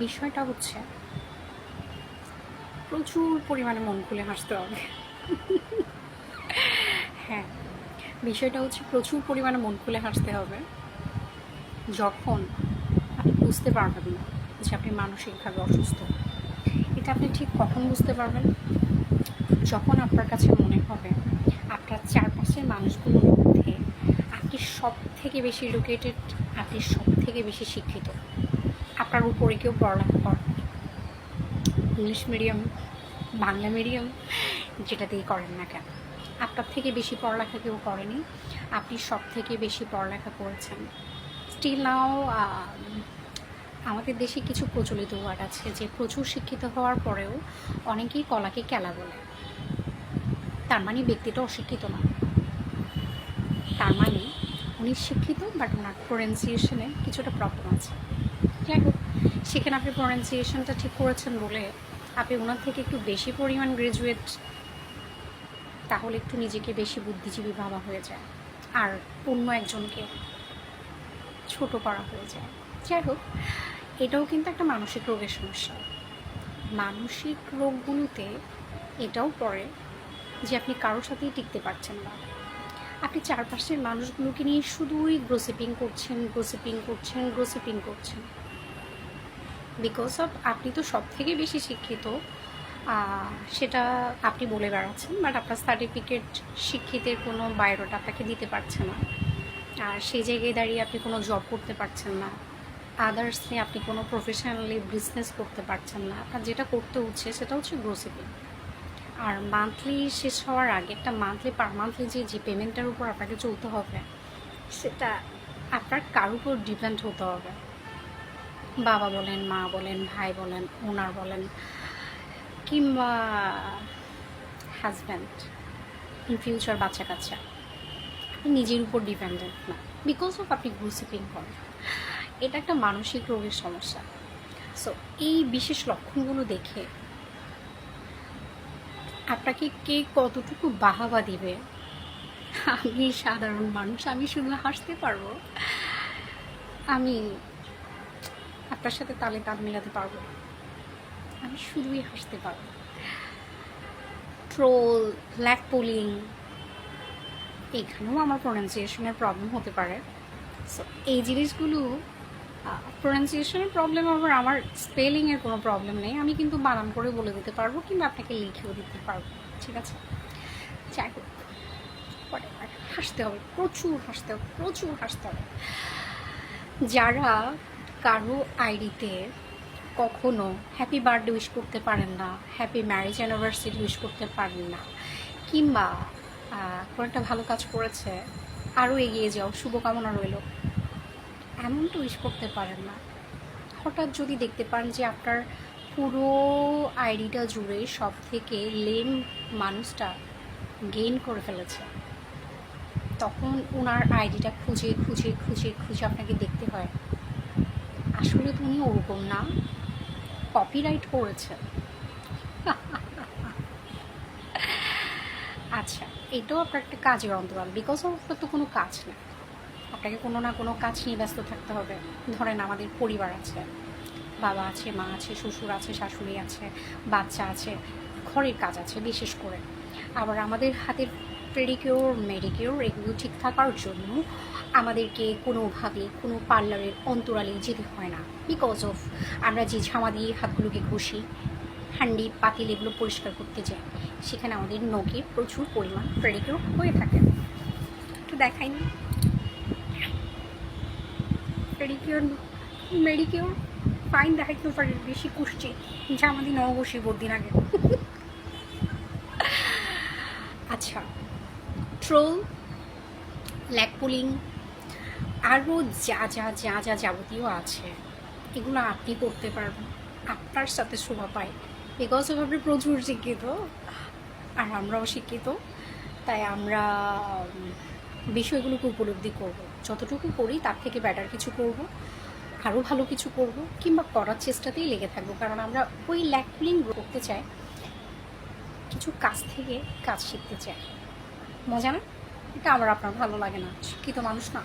বিষয়টা হচ্ছে প্রচুর পরিমাণে মন খুলে হাসতে হবে। হ্যাঁ, বিষয়টা হচ্ছে প্রচুর পরিমাণে মন খুলে হাসতে হবে যখন আপনি বুঝতে পারবেন না যে আপনি মানসিকভাবে অসুস্থ। এটা আপনি ঠিক কখন বুঝতে পারবেন? যখন আপনার কাছে মনে হবে আপনার চারপাশের মানুষগুলোর মধ্যে আপনি সব থেকে বেশি এডুকেটেড, আপনি সব থেকে বেশি শিক্ষিত। আপনার উপরে কেউ পড়ালেখা করে, ইংলিশ মিডিয়াম, বাংলা মিডিয়াম, যেটা দিয়ে করেন না কেন, আপনার থেকে বেশি পড়ালেখা কেউ করেনি, আপনি সব থেকে বেশি পড়ালেখা করেছেন। স্টিল নাও আমাদের দেশে কিছু প্রচলিত ওয়ার্ড আছে যে প্রচুর শিক্ষিত হওয়ার পরেও অনেকেই কলাকে কেলা বলে। তার মানে ব্যক্তিটা অশিক্ষিত না, তার মানে উনি শিক্ষিত বাট ওনার প্রোনাউন্সিয়েশনে কিছুটা প্রবলেম আছে। যাই হোক, সেখানে আপনি প্রোনাউন্সিয়েশনটা ঠিক করেছেন বলে আপনি ওনার থেকে একটু বেশি পরিমাণ গ্র্যাজুয়েট, তাহলে একটু নিজেকে বেশি বুদ্ধিজীবী ভাবা হয়ে যায় আর অন্য একজনকে ছোট করা হয়ে যায়। যাই হোক, এটাও কিন্তু একটা মানসিক রোগের সমস্যা। মানসিক রোগগুলোতে এটাও পড়ে যে আপনি কারোর সাথেই টিকতে পারছেন না। আপনি চারপাশের মানুষগুলোকে নিয়ে শুধুই গ্রসিপিং করছেন। বিকজ অফ আপনি তো সব থেকে বেশি শিক্ষিত, সেটা আপনি বলে বেড়াচ্ছেন, বাট আপনার সার্টিফিকেট শিক্ষিতের কোনো বায়োডাটা আপনাকে দিতে পারছে না। আর সেই জায়গায় দাঁড়িয়ে আপনি কোনো জব করতে পারছেন না, আদার্সে আপনি কোনো প্রফেশনালি বিজনেস করতে পারছেন না। আপনার যেটা করতে হচ্ছে সেটা হচ্ছে গ্রসিপিং। আর মান্থলি শেষ হওয়ার আগে একটা পার মান্থলি যে পেমেন্টের উপর আপনাকে চলতে হবে, সেটা আপনার কার উপর ডিপেন্ড হতে হবে। বাবা বলেন, মা বলেন, ভাই বলেন, ওনার বলেন, কিংবা হাজব্যান্ড, ইন ফিউচার বাচ্চা কাচ্চা, আপনি নিজের উপর ডিপেন্ডেন্ট না, বিকজ অফ আপনি গ্রসিপিং করেন। এটা একটা মানসিক রোগের সমস্যা। সো এই বিশেষ লক্ষণগুলো দেখে আপনাকে কে কতটুকু বাহাবা দিবে, আমি সাধারণ মানুষ, আমি শুধু হাসতে পারবো, আমি আপনার সাথে তালে তাল মেলাতে পারবো, আমি শুধুই হাসতে পারবো। ট্রোল, ল্যাক পুলিং, এখানেও আমার প্রোনাউন্সিয়েশনের প্রবলেম হতে পারে। সো এই জিনিসগুলো, প্রোনাউন্সিয়েশনের প্রবলেম আবার আমার স্পেলিংয়ের কোনো প্রবলেম নেই, আমি কিন্তু বানান করে বলে দিতে পারবো কিংবা আপনাকে লিখেও দিতে পারবো, ঠিক আছে? যাই হোক, হাসতে হবে, প্রচুর হাসতে হবে। যারা কারো আইডিতে কখনো হ্যাপি বার্থডে উইশ করতে পারেন না, হ্যাপি ম্যারেজ অ্যানিভার্সারি উইশ করতে পারেন না, কিংবা কোনো একটা ভালো কাজ করেছে, আরও এগিয়ে যাও, শুভকামনা রইল, এমনটা উইশ করতে পারেন না, হঠাৎ যদি দেখতে পান যে আপনার পুরো আইডিটা জুড়ে সব থেকে লেম মানুষটা গেইন করে ফেলেছে, তখন ওনার আইডিটা খুঁজে আপনাকে দেখতে হয়, আসলে তো উনি ওরকম না, কপিরাইট করেছে। আচ্ছা, এটাও আপনার একটা কাজের অন্তরাল, বিকজ অফ আপনার তো কোনো কাজ নেই, আপনাকে কোনো না কোনো কাজ নিয়ে ব্যস্ত থাকতে হবে। ধরেন আমাদের পরিবার আছে, বাবা আছে, মা আছে, শ্বশুর আছে, শাশুড়ি আছে, বাচ্চা আছে, ঘরের কাজ আছে বিশেষ করে। আবার আমাদের হাতের পেডিকিওর, মেডিকিওর এগুলো ঠিক থাকার জন্য আমাদেরকে কোনোভাবে কোনো পার্লারের অন্তরালে যেতে হয় না, বিকজ অফ আমরা যে ঝামা দিয়ে হাতগুলোকে ঘষি, হান্ডি পাতিল এগুলো পরিষ্কার করতে যাই, সেখানে আমাদের নখে প্রচুর পরিমাণ পেডিকিওর হয়ে থাকে। একটু দেখাইনি পেডিকিওর, মেডিকিওর, ফাইন দেখাইতে পারে, বেশি কুষছি ঝামা দিয়ে নববর্ষী দিন আগে। আচ্ছা, ট্রোল, ল্যাক পুলিং, আরও যা যাবতীয় আছে, এগুলো আপনি করতে পারবেন, আপনার সাথে শোভা পায়, বিকজ অফ আপনি প্রচুর শিক্ষিত আর আমরাও শিক্ষিত, তাই আমরা বিষয়গুলোকে উপলব্ধি করব, যতটুকু করি তার থেকে বেটার কিছু করব, আরও ভালো কিছু করব, কিংবা করার চেষ্টাতেই লেগে থাকবো, কারণ আমরা ওই ল্যাক পুলিং করতে চাই, কিছু কাজ থেকে কাজ শিখতে চাই। মজা না? এটা আমার আপনার ভালো লাগে না, শিক্ষিত মানুষ না।